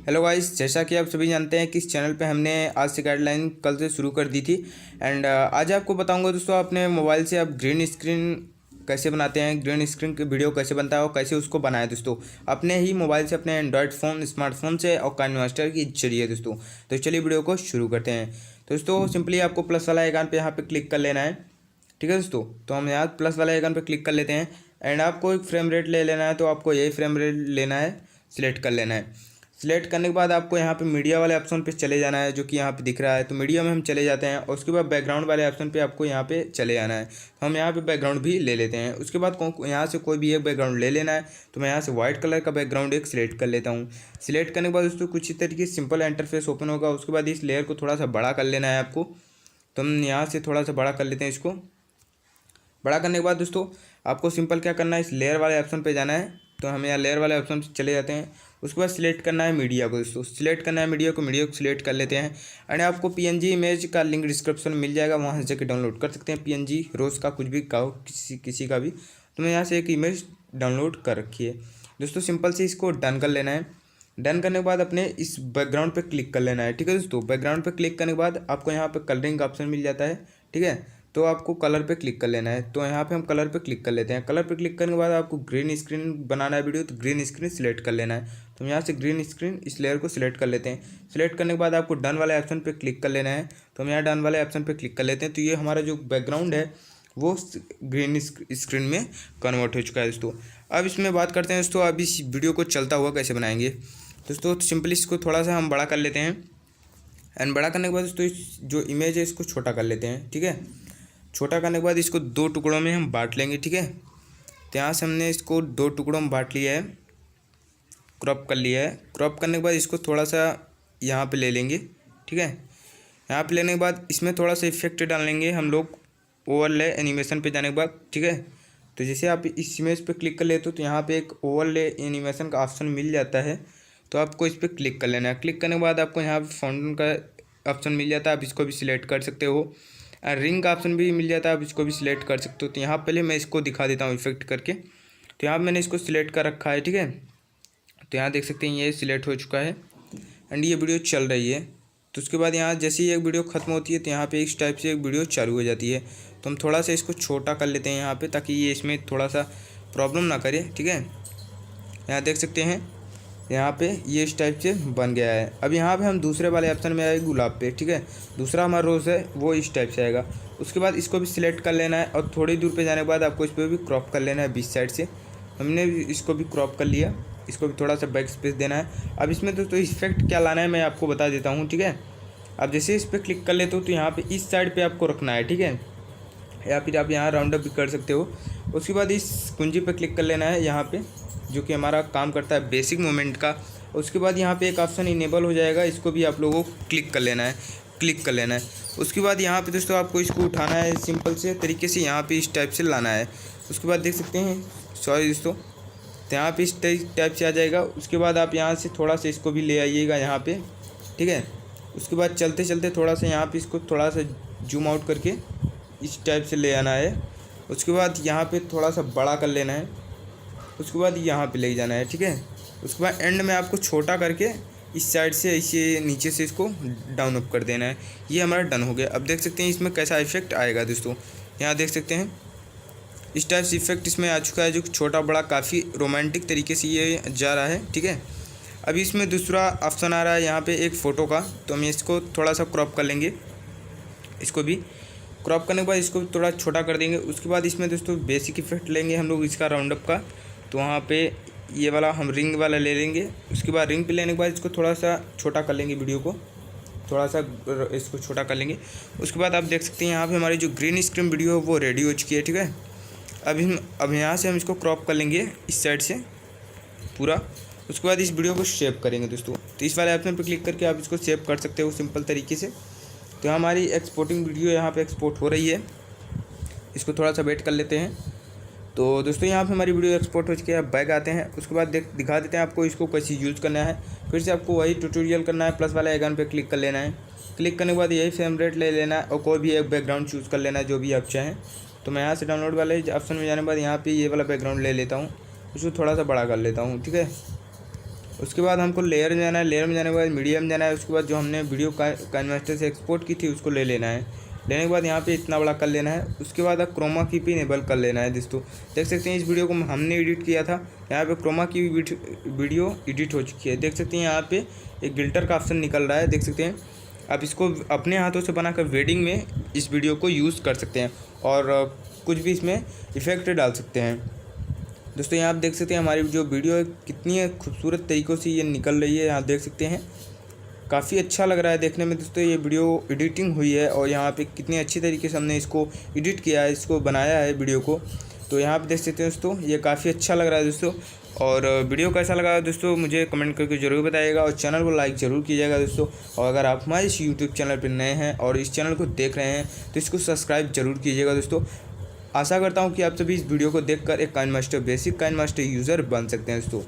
Hello guys, जैसा कि आप सभी जानते हैं कि इस चैनल पे हमने आज से गाइडलाइन कल से शुरू कर दी थी। एंड आज आपको बताऊंगा दोस्तों, अपने मोबाइल से आप ग्रीन स्क्रीन कैसे बनाते हैं, ग्रीन स्क्रीन की वीडियो कैसे बनता है और कैसे उसको बनाए दोस्तों अपने ही मोबाइल से, अपने एंड्रॉयड फ़ोन स्मार्टफोन से और काइनमास्टर की जरिए दोस्तों। तो चलिए वीडियो को शुरू करते हैं। दोस्तों सिंपली आपको प्लस वाला आइकन पे यहाँ पे क्लिक कर लेना है। ठीक है दोस्तों, तो हम यहाँ प्लस वाले आइकन पे क्लिक कर लेते हैं। एंड आपको एक फ्रेम रेट ले लेना है, तो आपको यही फ्रेम रेट लेना है, सिलेक्ट कर लेना है। सिलेक्ट करने के बाद आपको यहाँ पे मीडिया वाले ऑप्शन पे चले जाना है, जो कि यहाँ पे दिख रहा है। तो मीडिया में हम चले जाते हैं और उसके बाद बैकग्राउंड वाले ऑप्शन पे आपको यहाँ पे चले जाना है। तो हम यहाँ पे बैकग्राउंड भी ले लेते हैं। उसके बाद यहाँ से कोई भी एक बैकग्राउंड ले लेना है। तो मैं यहाँ से वाइट कलर का बैकग्राउंड एक सिलेक्ट कर लेता हूँ। सिलेक्ट करने के बाद दोस्तों कुछ इस तरीके से सिंपल इंटरफेस ओपन होगा। उसके बाद इस लेयर को थोड़ा सा बड़ा कर लेना है आपको। तो हम यहाँ से थोड़ा सा बड़ा कर लेते हैं। इसको बड़ा करने के बाद दोस्तों आपको सिंपल क्या करना है, इस लेयर वाले ऑप्शन पे जाना है। तो हम यहाँ लेयर वाले ऑप्शन पे चले जाते हैं। उसके बाद सिलेक्ट करना है मीडिया को दोस्तों, सिलेक्ट करना है मीडिया को सिलेक्ट कर लेते हैं। एंड आपको पीएनजी इमेज का लिंक डिस्क्रिप्शन में मिल जाएगा, वहाँ से जाकर डाउनलोड कर सकते हैं। पीएनजी रोज़ का कुछ भी का हो, किसी का भी। तो मैं यहाँ से एक इमेज डाउनलोड कर रखी है दोस्तों। सिंपल से इसको डन कर लेना है। डन करने के बाद अपने इस बैकग्राउंड पे क्लिक कर लेना है। ठीक है दोस्तों, बैकग्राउंड पे क्लिक करने के बाद आपको यहाँ पे कलरिंग का ऑप्शन मिल जाता है। ठीक है, तो आपको कलर पे क्लिक कर लेना है। तो यहाँ पे हम कलर पे क्लिक कर लेते हैं। कलर पे क्लिक करने के बाद आपको ग्रीन स्क्रीन बनाना है वीडियो, तो ग्रीन स्क्रीन सिलेक्ट कर लेना है। तो हम यहाँ से ग्रीन स्क्रीन इस लेयर को सिलेक्ट कर लेते हैं। सिलेक्ट करने के बाद आपको डन वाले ऑप्शन पे क्लिक कर लेना है। तो हम यहाँ डन वाले ऑप्शन पे क्लिक कर लेते हैं। तो ये हमारा जो बैकग्राउंड है वो ग्रीन स्क्रीन में कन्वर्ट हो चुका है दोस्तों। अब इसमें बात करते हैं दोस्तों, अब इस वीडियो को चलता हुआ कैसे बनाएंगे दोस्तों। तो सिंपली इसको थोड़ा सा हम बड़ा कर लेते हैं। एंड बड़ा करने के बाद दोस्तों इस जो इमेज है इसको छोटा कर लेते हैं। ठीक है, छोटा करने के बाद इसको दो टुकड़ों में हम बांट लेंगे। ठीक है, तो यहाँ से हमने इसको दो टुकड़ों में बांट लिया है, क्रॉप कर लिया है। क्रॉप करने के बाद इसको थोड़ा सा यहाँ पे ले लेंगे। ठीक है, यहाँ पे लेने के बाद इसमें थोड़ा सा इफेक्ट डाल लेंगे हम लोग ओवरले एनिमेशन पे जाने के बाद। ठीक है, तो जैसे आप इस इमेज पे क्लिक कर लेते हो तो यहाँ पे एक ओवरले एनिमेशन का ऑप्शन मिल जाता है। तो आपको इस पर क्लिक कर लेना है। क्लिक करने के बाद आपको यहाँ पे फाउंटेन का ऑप्शन मिल जाता है, आप इसको भी सिलेक्ट कर सकते हो। रिंग का ऑप्शन भी मिल जाता है, आप इसको भी सिलेक्ट कर सकते हो। तो यहाँ पहले मैं इसको दिखा देता हूँ इफेक्ट करके। तो यहाँ मैंने इसको सिलेक्ट कर रखा है। ठीक है, तो यहाँ देख सकते हैं ये सिलेक्ट हो चुका है एंड ये वीडियो चल रही है। तो उसके बाद यहाँ जैसे ही एक वीडियो ख़त्म होती है तो यहाँ पे इस टाइप से एक वीडियो चालू हो जाती है। तो हम थोड़ा सा इसको छोटा कर लेते हैं यहाँ पे, ताकि ये इसमें थोड़ा सा प्रॉब्लम ना करे। ठीक है, यहाँ देख सकते हैं यहाँ पे ये इस टाइप से बन गया है। अब यहाँ पे हम दूसरे वाले ऑप्शन में आए गुलाब पे। ठीक है, दूसरा हमारा रोज़ है वो इस टाइप से आएगा। उसके बाद इसको भी सिलेक्ट कर लेना है और थोड़ी दूर पे जाने के बाद आपको इस पर भी क्रॉप कर लेना है बीच साइड से। हमने भी इसको भी क्रॉप कर लिया, इसको भी थोड़ा सा बैक स्पेस देना है। अब इसमें दोस्तों इफेक्ट क्या लाना है मैं आपको बता देता हूँ। ठीक है, अब जैसे इस पर क्लिक कर लेते हो तो यहाँ पर इस साइड पर आपको रखना है। ठीक है, या फिर आप यहाँ राउंड अप भी कर सकते हो। उसके बाद इस कुंजी पर क्लिक कर लेना है यहाँ पे, जो कि हमारा काम करता है बेसिक मोमेंट का। उसके बाद यहाँ पे एक ऑप्शन इनेबल हो जाएगा, इसको भी आप लोगों को क्लिक कर लेना है। उसके बाद यहाँ पे दोस्तों आपको इसको उठाना है सिंपल से तरीके से, यहाँ पे इस टाइप से लाना है। उसके बाद देख सकते हैं, सॉरी दोस्तों, तो यहाँ पे इस टाइप से आ जाएगा। उसके बाद आप यहाँ से थोड़ा सा इसको भी ले आइएगा यहाँ पर। ठीक है, उसके बाद चलते चलते थोड़ा सा यहाँ पर इसको थोड़ा सा जूम आउट करके इस टाइप से ले आना है। उसके बाद यहाँ पे थोड़ा सा बड़ा कर लेना है। उसके बाद यहाँ पे ले जाना है। ठीक है, उसके बाद एंड में आपको छोटा करके इस साइड से इसे नीचे से इसको डाउन अप कर देना है। ये हमारा डन हो गया। अब देख सकते हैं इसमें कैसा इफेक्ट आएगा दोस्तों। यहाँ देख सकते हैं इस टाइप से इफेक्ट इसमें आ चुका है, जो छोटा बड़ा काफ़ी रोमांटिक तरीके से ये जा रहा है। ठीक है, अभी इसमें दूसरा ऑप्शन आ रहा है यहाँ पर एक फ़ोटो का। तो हम इसको थोड़ा सा क्रॉप कर लेंगे, इसको भी क्रॉप करने के बाद इसको थोड़ा छोटा कर देंगे। उसके बाद इसमें दोस्तों बेसिक इफेक्ट लेंगे हम लोग इसका राउंडअप का। तो वहाँ पे ये वाला हम रिंग वाला ले लेंगे। उसके बाद रिंग पे लेने के बाद इसको थोड़ा सा छोटा कर लेंगे, वीडियो को थोड़ा सा इसको छोटा कर लेंगे। उसके बाद आप देख सकते हैं यहाँ पे हमारी जो ग्रीन स्क्रीन वीडियो है वो रेडी हो चुकी है। ठीक है, अब यहाँ से हम इसको क्रॉप कर लेंगे इस साइड से पूरा। उसके बाद इस वीडियो को सेव करेंगे दोस्तों। तो इस वाले ऑप्शन पर क्लिक करके आप इसको सेव कर सकते हो सिंपल तरीके से। तो हमारी एक्सपोर्टिंग वीडियो यहाँ पे एक्सपोर्ट हो रही है, इसको थोड़ा सा वेट कर लेते हैं। तो दोस्तों यहाँ पे हमारी वीडियो एक्सपोर्ट हो चुकी है। अब बैक आते हैं, उसके बाद दिखा देते हैं आपको इसको कैसे यूज़ करना है। फिर से आपको वही ट्यूटोरियल करना है, प्लस वाले आइकन पे क्लिक कर लेना है। क्लिक करने के बाद यही फ्रेम रेट ले लेना है और कोई भी एक बैकग्राउंड चूज़ कर लेना है जो भी आप चाहें। तो मैं यहाँ से डाउनलोड वाले ऑप्शन में जाने के बाद यहाँ पर ये वाला बैकग्राउंड ले लेता हूँ, उसको थोड़ा सा बड़ा कर लेता हूँ। ठीक है, उसके बाद हमको लेयर में जाना है, लेयर में जाने के बाद मीडिया में जाना है। उसके बाद जो हमने वीडियो काइनमास्टर से एक्सपोर्ट की थी उसको ले लेना है। लेने के बाद यहाँ पे इतना बड़ा कर लेना है। उसके बाद अब क्रोमा की पे इनेबल कर लेना है दोस्तों। देख सकते हैं इस वीडियो को हमने एडिट किया था, यहाँ पे क्रोमा की वीडियो एडिट हो चुकी है। देख सकते हैं यहाँ पे एक गिल्टर का ऑप्शन निकल रहा है, देख सकते हैं। आप इसको अपने हाथों से बनाकर वेडिंग में इस वीडियो को यूज़ कर सकते हैं और कुछ भी इसमें इफ़ेक्ट डाल सकते हैं। दोस्तों यहाँ आप देख सकते हैं हमारी जो वीडियो है कितनी खूबसूरत तरीक़ों से ये निकल रही है, यहाँ देख सकते हैं। काफ़ी अच्छा लग रहा है देखने में दोस्तों। ये वीडियो एडिटिंग हुई है और यहाँ पे कितनी अच्छी तरीके से हमने इसको एडिट किया है, इसको बनाया है वीडियो को। तो यहाँ पे देख सकते हैं दोस्तों, ये काफ़ी अच्छा लग रहा है दोस्तों। और वीडियो कैसा लगा दोस्तों मुझे कमेंट करके ज़रूर बताइएगा और चैनल को लाइक ज़रूर कीजिएगा दोस्तों। और अगर आप हमारे इस यूट्यूब चैनल पर नए हैं और इस चैनल को देख रहे हैं तो इसको सब्सक्राइब जरूर कीजिएगा दोस्तों। आशा करता हूँ कि आप सभी इस वीडियो को देखकर एक काइनमास्टर बेसिक काइनमास्टर यूज़र बन सकते हैं दोस्तों।